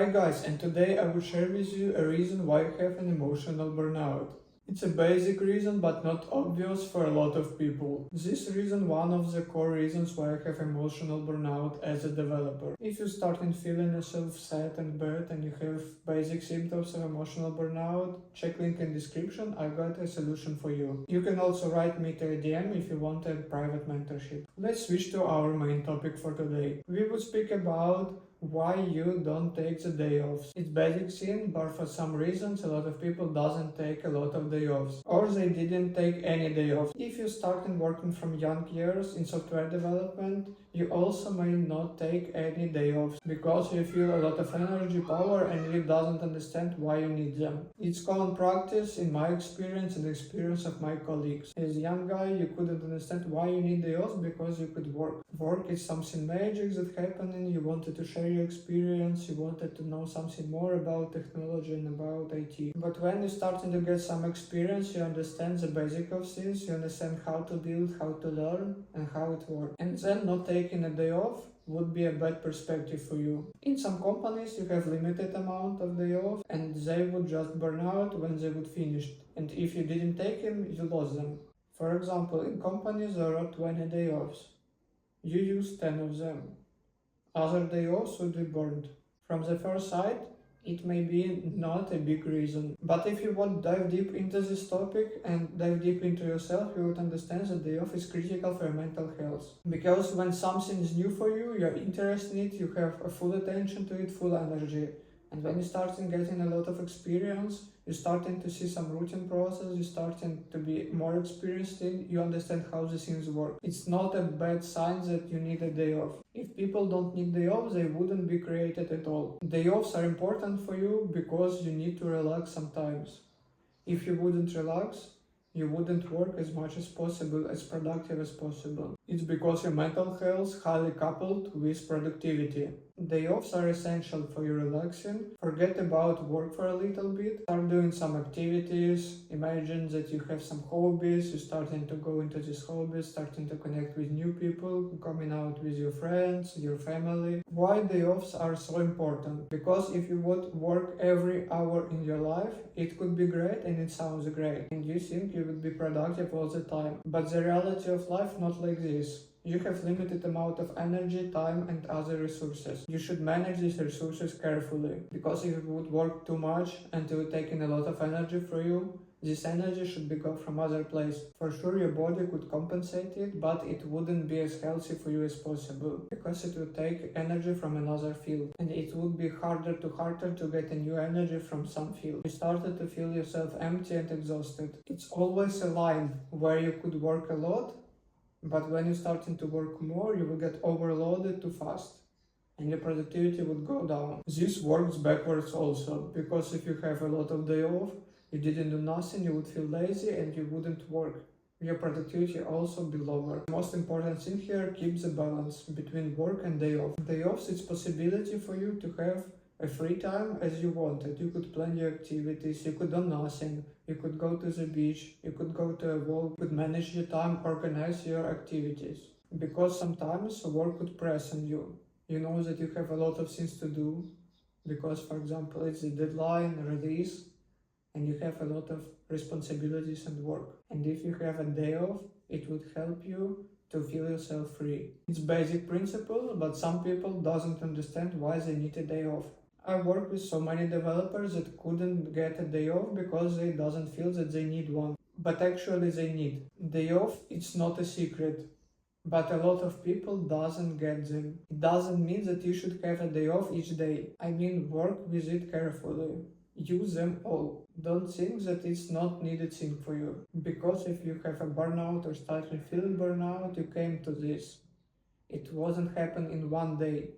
Hi guys, and today I will share with you a reason why you have an emotional burnout. It's a basic reason but not obvious for a lot of people. This reason one of the core reasons why I have emotional burnout as a developer. If you start feeling yourself sad and bad and you have basic symptoms of emotional burnout, check link in description, I got a solution for you. You can also write me to a DM if you want a private mentorship. Let's switch to our main topic for today. We will speak about why you don't take the day off. It's basic sin, but for some reasons a lot of people doesn't take a lot of day offs, or they didn't take any day off. If you started working from young years in software development, you also may not take any day offs because you feel a lot of energy, power, and you doesn't understand why you need them. It's common practice in my experience and the experience of my colleagues. As a young guy, you couldn't understand why you need day offs because you could work. Work is something magic that happened and you wanted to share your experience, you wanted to know something more about technology and about IT. But when you're starting to get some experience, you understand the basic of things, you understand how to build, how to learn, and how it works. And then not taking a day off would be a bad perspective for you. In some companies you have limited amount of day off and they would just burn out when they would finish. And if you didn't take them, you lost them. For example, in companies there are 20 day offs. You use 10 of them. Other day offs would be burned. From the first sight, it may be not a big reason. But if you want to dive deep into this topic and dive deep into yourself, you would understand that day off is critical for your mental health. Because when something is new for you, you're interested in it, you have a full attention to it, full energy. And when you start getting a lot of experience, you're starting to see some routine process, you're starting to be more experienced in, you understand how the things work. It's not a bad sign that you need a day off. If people don't need day off, they wouldn't be created at all. Day offs are important for you because you need to relax sometimes. If you wouldn't relax, you wouldn't work as much as possible, as productive as possible. It's because your mental health is highly coupled with productivity. Day offs are essential for you relaxing. Forget about work for a little bit. Start doing some activities. Imagine that you have some hobbies. You're starting to go into these hobbies, starting to connect with new people, coming out with your friends, your family. Why day offs are so important? Because if you would work every hour in your life, it could be great and it sounds great. And you think you would be productive all the time. But the reality of life not like this. You have limited amount of energy, time and other resources. You should manage these resources carefully, because if you would work too much and it would take in a lot of energy for you, this energy should be got from other place. For sure your body could compensate it, but it wouldn't be as healthy for you as possible, because it would take energy from another field, and it would be harder to get a new energy from some field. You started to feel yourself empty and exhausted. It's always a line where you could work a lot, but when you're starting to work more, you will get overloaded too fast and your productivity would go down. This works backwards also, because if you have a lot of day off, you didn't do nothing, you would feel lazy and you wouldn't work. Your productivity also be lower. The most important thing here, keep the balance between work and day off. Day offs, it's possibility for you to have a free time as you wanted. You could plan your activities, you could do nothing, you could go to the beach, you could go to a walk, you could manage your time, organize your activities. Because sometimes work could press on you. You know that you have a lot of things to do, because for example it's a deadline, release, and you have a lot of responsibilities and work. And if you have a day off, it would help you to feel yourself free. It's basic principle, but some people doesn't understand why they need a day off. I work with so many developers that couldn't get a day off because they doesn't feel that they need one. But actually they need. Day off, it's not a secret. But a lot of people doesn't get them. It doesn't mean that you should have a day off each day. I mean, work with it carefully. Use them all. Don't think that it's not needed thing for you. Because if you have a burnout or starting feeling burnout, you came to this. It wasn't happen in one day.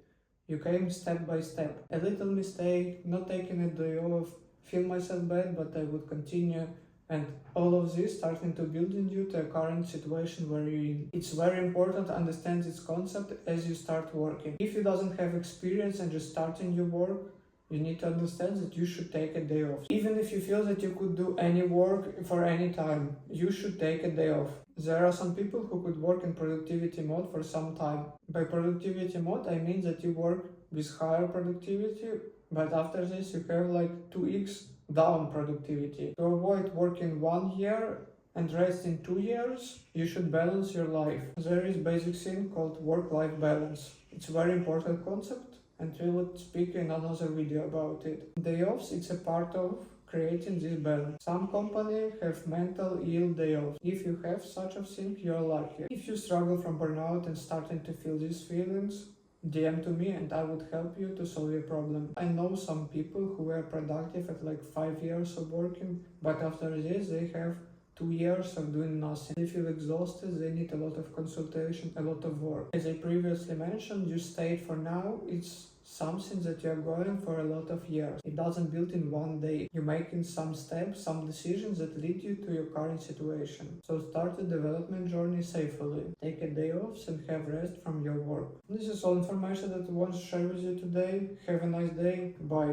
You came step by step. A little mistake, not taking a day off, feel myself bad, but I would continue. And all of this starting to build in you to a current situation where you're in. It's very important to understand this concept as you start working. If you doesn't have experience and just starting your work, you need to understand that you should take a day off. Even if you feel that you could do any work for any time, you should take a day off. There are some people who could work in productivity mode for some time. By productivity mode, I mean that you work with higher productivity but after this you have like 2x down productivity. To avoid working 1 year and rest in 2 years, you should balance your life. There is basic thing called work-life balance. It's a very important concept and we will speak in another video about it. Day offs, it's a part of creating this balance. Some companies have mental ill day off. If you have such a thing, you're lucky. If you struggle from burnout and starting to feel these feelings, DM to me and I would help you to solve your problem. I know some people who were productive at like 5 years of working, but after this they have 2 years of doing nothing. They feel exhausted, they need a lot of consultation, a lot of work. As I previously mentioned, you state for now, it's something that you're going for a lot of years. It doesn't build in one day. You're making some steps, some decisions that lead you to your current situation. So start the development journey safely. Take a day off and have rest from your work. This is all information that I want to share with you today. Have a nice day. Bye.